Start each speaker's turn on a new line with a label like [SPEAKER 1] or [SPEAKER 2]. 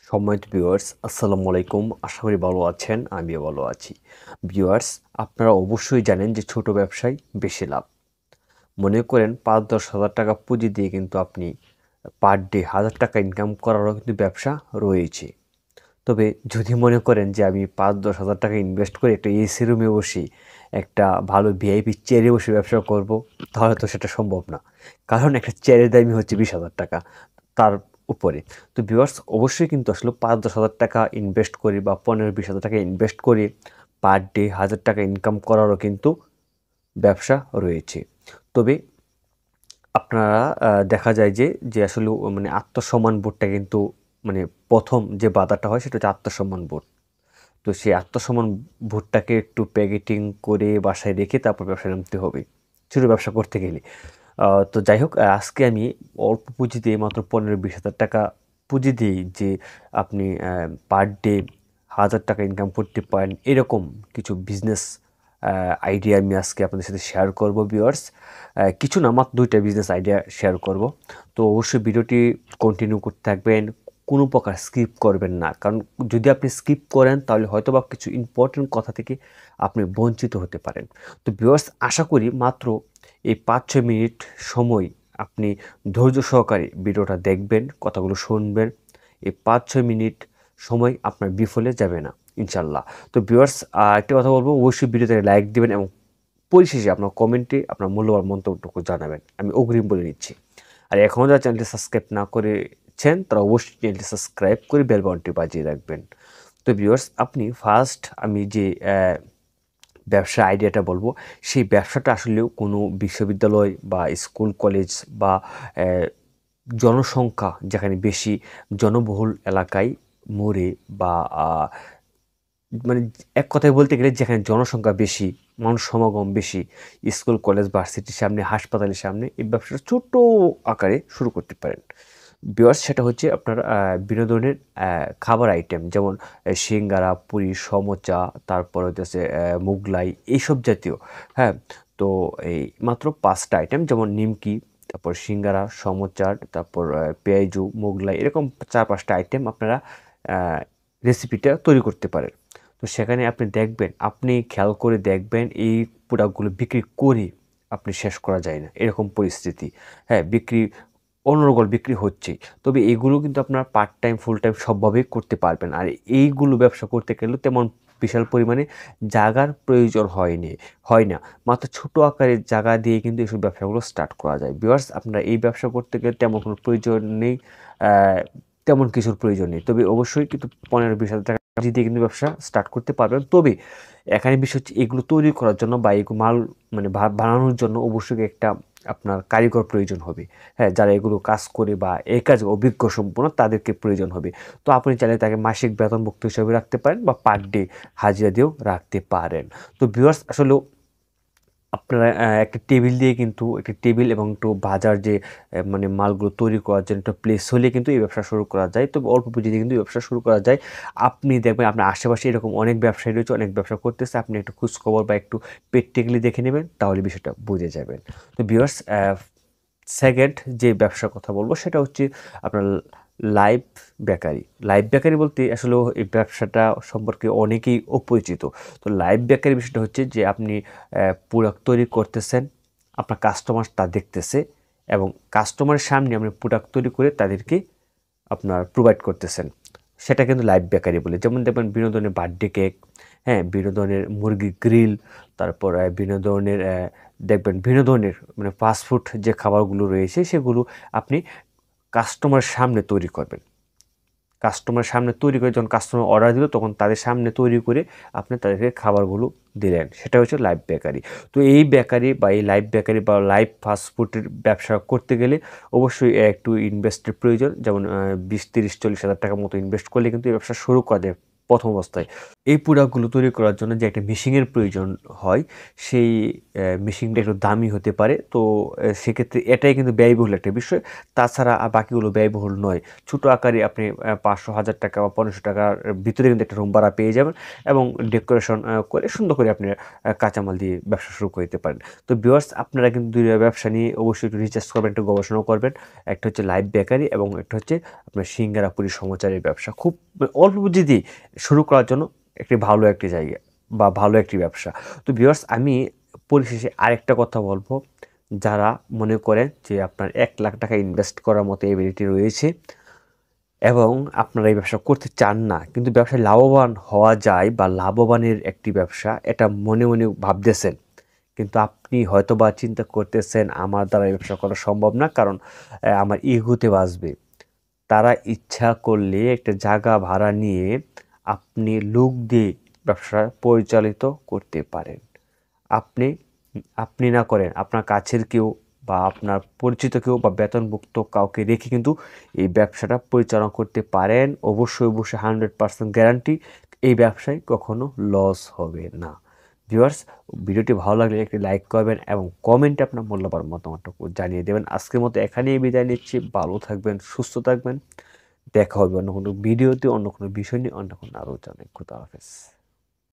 [SPEAKER 1] সম্মানিত ভিউয়ার্স, আসসালামু আলাইকুম। আশা করি ভালো আছেন, আমিও ভালো আছি। ভিউয়ার্স, আপনারা অবশ্যই জানেন যে ছোট ব্যবসায় বেশি লাভ। মনে করেন ৫-১০ হাজার টাকা পুঁজি দিয়ে কিন্তু আপনি পার ডে ১,০০০ টাকা ইনকাম করারও কিন্তু ব্যবসা রয়েছে। তবে যদি মনে করেন যে আমি ৫-১০ হাজার টাকা ইনভেস্ট করে একটা এসি রুমে বসি, একটা ভালো ভিআইপি চেয়ারে বসে ব্যবসা করব, তাহলে তো সেটা সম্ভব না। কারণ একটা চেয়ারের দামই হচ্ছে ২০,০০০ টাকা তার উপরে। তো ভিউয়ার্স, অবশ্যই কিন্তু আসলে ৫-১০ হাজার টাকা ইনভেস্ট করি বা ১৫-২০ হাজার টাকা ইনভেস্ট করে পার ডে ১,০০০ টাকা ইনকাম করারও কিন্তু ব্যবসা রয়েছে। তবে আপনারা দেখা যায় যে আসলে মানে আত্মসম্মান বোধটা কিন্তু মানে ১ম যে বাধাটা হয় সেটা হচ্ছে আত্মসম্মান বোধ। তো সেই আত্মসম্মান বোধটাকে একটু প্যাকেটিং করে বাসায় রেখে তারপর ব্যবসায় নামতে হবে, ছোটো ব্যবসা করতে গেলে। তো যাই হোক, আজকে আমি অল্প পুঁজি দিয়ে মাত্র ১৫-২০ হাজার টাকা পুঁজি দিয়েই যে আপনি পার ডে ১,০০০ টাকা ইনকাম করতে পারেন, এরকম কিছু বিজনেস আইডিয়া আমি আজকে আপনাদের সাথে শেয়ার করব ভিউয়ার্স। কিছু না, মাত্র ২টা বিজনেস আইডিয়া শেয়ার করব। তো অবশ্যই ভিডিওটি কন্টিনিউ করতে থাকবেন, কোনো প্রকার স্কিপ করবেন না। কারণ যদি আপনি স্কিপ করেন তাহলে হয়তোবা কিছু ইম্পর্টেন্ট কথা থেকে আপনি বঞ্চিত হতে পারেন। তো ভিউয়ার্স, আশা করি মাত্র এই ৫-৬ মিনিট সময় আপনি ধৈর্য সহকারে ভিডিওটা দেখবেন, কথাগুলো শুনবেন। এই ৫-৬ মিনিট সময় আপনার বিফলে যাবে না, ইনশাল্লাহ। তো ভিউয়ার্স, একটা কথা বলবো, অবশ্যই ভিডিওতে লাইক দিবেন এবং পরিশেষে আপনার কমেন্টে আপনার মূল্যবান মন্তব্যটুকু জানাবেন, আমি অগ্রিম বলে নিচ্ছি। আর এখনও যারা চ্যানেলটি সাবস্ক্রাইব না করেছেন তারা অবশ্যই চ্যানেলটি সাবস্ক্রাইব করে বেল বাটনটি বাজিয়ে রাখবেন। তো ভিউয়ার্স, আপনি ফার্স্ট আমি যে ব্যবসার আইডিয়াটা বলবো, সেই ব্যবসাটা আসলেও কোনো বিশ্ববিদ্যালয় বা স্কুল কলেজ বা জনসংখ্যা যেখানে বেশি জনবহুল এলাকায় মোড়ে বা মানে এক কথায় বলতে গেলে যেখানে জনসংখ্যা বেশি, মানুষ সমাগম বেশি, স্কুল কলেজ ভার্সিটির সামনে, হাসপাতালের সামনে এই ব্যবসাটা ছোট্ট আকারে শুরু করতে পারেন। ভিউয়ার্স, সেটা হচ্ছে আপনার বিনোদনের খাবার আইটেম, যেমন সিঙ্গারা, পুরি, সমোচা, তারপর হচ্ছে মোগলাই, এইসব জাতীয়। হ্যাঁ, তো এই মাত্র ৫টা আইটেম, যেমন নিমকি, তারপর সিঙ্গারা, সমোচার, তারপর পেঁয়াজু, মোগলাই, এরকম ৪-৫টা আইটেম আপনারা রেসিপিটা তৈরি করতে পারেন। তো সেখানে আপনি দেখবেন, আপনি খেয়াল করে দেখবেন এই প্রোডাক্টগুলো বিক্রি করে আপনি শেষ করা যায় না, এরকম পরিস্থিতি। হ্যাঁ, বিক্রি অনর্গল বিক্রি হচ্ছে। তবে এগুলো কিন্তু আপনার পার্ট টাইম, ফুল টাইম সবভাবেই করতে পারবেন। আর এইগুলো ব্যবসা করতে গেলেও তেমন বিশাল পরিমাণে জায়গার প্রয়োজন হয় না। মাত্র ছোট আকারের জায়গা দিয়ে কিন্তু এইসব ব্যবসাগুলো স্টার্ট করা যায়। ভিউয়ার্স, আপনারা এই ব্যবসা করতে গেলে তেমন কোনো প্রয়োজন নেই, আ তেমন কিছুর প্রয়োজন নেই। তবে অবশ্যই কিন্তু ১৫-২০ হাজার টাকা পুঁজি দিয়ে কিন্তু ব্যবসা স্টার্ট করতে পারবেন। তবে এখানে বিষয় হচ্ছে, এগুলো তৈরি করার জন্য বা এগুলো মাল মানে বানানোর জন্য অবশ্যই একটা আপনার কারিগর প্রয়োজন হবে। হ্যাঁ, যারা এগুলো কাজ করে বা এই কাজে অভিজ্ঞ সম্পন্ন তাদেরকে প্রয়োজন হবে। তো আপনি চাইলে তাকে মাসিক বেতনভুক্ত হিসাবে রাখতে পারেন বা পার ডে হাজিরা দিয়েও রাখতে পারেন। তো ভিউয়ার্স, আসলেও আপনারা একটা টেবিল দিয়ে কিন্তু একটা টেবিল এবং একটু বাজার যে মানে মালগুলো তৈরি করার জন্য একটা প্লেস হলে কিন্তু এই ব্যবসা শুরু করা যায়। তবে অল্প পুঁজি দিয়ে কিন্তু এই ব্যবসা শুরু করা যায়। আপনি দেখবেন আপনার আশেপাশে এরকম অনেক ব্যবসায়ী রয়েছে, অনেক ব্যবসা করতেছে। আপনি একটু খোঁজখবর বা একটু প্র্যাকটিক্যালি দেখে নেবেন, তাহলে বিষয়টা বুঝে যাবেন। তো ভিউয়ার্স, সেকেন্ড যে ব্যবসার কথা বলব সেটা হচ্ছে আপনার লাইভ বেকারি। লাইভ বেকারি বলতে আসলেও এই ব্যবসাটা সম্পর্কে অনেকেই অপরিচিত। তো লাইভ বেকারি বিষয়টা হচ্ছে যে আপনি প্রোডাক্ট তৈরি করতেছেন, আপনার কাস্টমার তা দেখতেছে এবং কাস্টমারের সামনে আপনি প্রোডাক্ট তৈরি করে তাদেরকে আপনার প্রোভাইড করতেছেন। সেটা কিন্তু লাইভ বেকারি বলে। যেমন দেখবেন বিনোদনের বার্থডে কেক, হ্যাঁ, বিনোদনের মুরগি গ্রিল, তারপর বিনোদনের দেখবেন বিনোদনের মানে ফাস্ট ফুড যে খাবারগুলো রয়েছে সেগুলো আপনি কাস্টমারের সামনে তৈরি করবেন। কাস্টমারের সামনে তৈরি করে যখন কাস্টমার অর্ডার দিল তখন তাদের সামনে তৈরি করে আপনি তাদেরকে খাবারগুলো দিলেন। সেটা হচ্ছে লাইভ বেকারি। তো এই বেকারি বা এই লাইভ বেকারি বা লাইভ ফাস্ট ফুডের ব্যবসা করতে গেলে অবশ্যই একটু ইনভেস্টের প্রয়োজন। যেমন ২০, ৩০, ৪০ হাজার টাকার মতো ইনভেস্ট করলে কিন্তু এই ব্যবসা শুরু করা যায় প্রথম অবস্থায়। এই প্রোডাক্টগুলো তৈরি করার জন্য যে একটা মেশিনের প্রয়োজন হয়, সেই মেশিনটা একটু দামি হতে পারে। তো সেক্ষেত্রে এটাই কিন্তু ব্যয়বহুল একটা বিষয়। তাছাড়া বাকিগুলো ব্যয়বহুল নয়। ছোট আকারে আপনি ৫০০, ৳১,০০০ বা ৳১৫০০ র ভিতরে কিন্তু একটা রুম ভাড়া পেয়ে যাবেন এবং ডেকোরেশন করে সুন্দর করে আপনি কাঁচামাল দিয়ে ব্যবসা শুরু করে দিতে পারেন। তো ভিউয়ার্স, আপনারা কিন্তু ২ টা ব্যবসা নিয়ে অবশ্যই একটু রিসার্চ করবেন, একটু গবেষণা করবেন। একটা হচ্ছে লাইভ বেকারি এবং একটা হচ্ছে আপনার সিঙ্গারা, পুরি, সমোচারের ব্যবসা। খুব অল্প পুঁজি দিয়ে শুরু করার জন্য একটি ভালো একটি জায়গা বা ভালো একটি ব্যবসা। তো ভিউয়ার্স, আমি পরিশেষে আরেকটা কথা বলবো, যারা মনে করেন যে আপনার ৳১,০০,০০০ ইনভেস্ট করার মতো এবিলিটি রয়েছে এবং আপনারা এই ব্যবসা করতে চান না, কিন্তু ব্যবসায় লাভবান হওয়া যায় বা লাভবানের একটি ব্যবসা, এটা মনে, মনে ভাবতেছেন। কিন্তু আপনি হয়তোবা চিন্তা করতেছেন আমার দ্বারা এই ব্যবসা করা সম্ভব না, কারণ আমার ইগোতে বাঁচবে। তারা ইচ্ছা করলে একটা জায়গা ভাড়া নিয়ে আপনি লোক দিয়ে ব্যবসা পরিচালিত করতে পারেন। আপনি আপনি না করেন, আপনার কাছের কেউ বা আপনার পরিচিত কেউ বা বেতনভুক্ত কাউকে রেখে কিন্তু এই ব্যবসাটা পরিচালনা করতে পারেন। অবশ্যই, অবশ্যই 100% গ্যারান্টি এই ব্যবসায় কখনো লস হবে না। ভিউয়ার্স, ভিডিওটি ভালো লাগলে একটি লাইক করবেন এবং কমেন্টে আপনার মূল্যবান মতামতটুকু জানিয়ে দেবেন। আজকের মতো এখানেই বিদায় নিচ্ছি। ভালো থাকবেন, সুস্থ থাকবেন। দেখা হবে অন্য কোনো ভিডিওতে, অন্য কোনো বিষয় নিয়ে, অন্য কোনো আলোচনায়। খোদা হাফেজ।